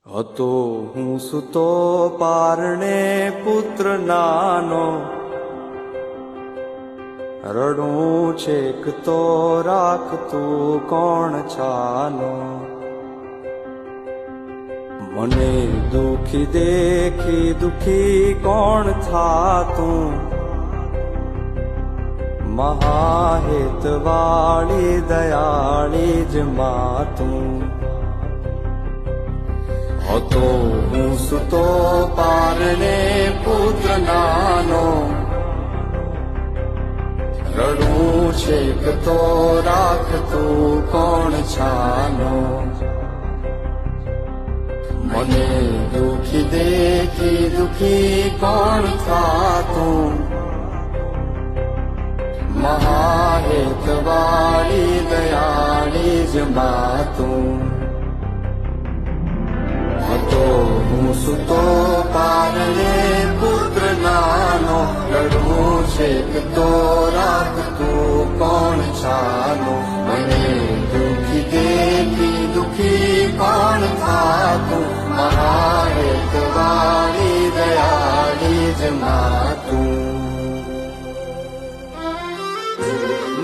હતો હું સુતો પારણે પુત્ર નાનો, રડું છેક તો રાખતું કોણ છાનો. મને દુખી દેખી દુખી કોણ થાતું, મહાહેતવાળી દયાળી જ માતું. હતો હું સુતો પારણે પુત્ર નાનો, રડું છેક તો રાખતું કોણ છાનો. મને દુખી દેખી દુખી કોણ થાતું, મહાહેતવાળી દયાળી જ માતું. હતો હું સુતો પારણે પુત્ર નાનો, રડું છેક તો રાખતું કોણ છાનો. મને દુખી દેખી દુખી કોણ થાતું, મહાહેતવાળી દયાળી જ માતું.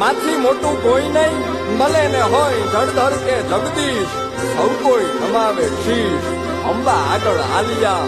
માથી મોટું કોઈ નહીં, મળે ને હોય જળધર કે જગદીશ, સૌ કોઈ નમાવે શીશ. અંબા આગળ આલિયા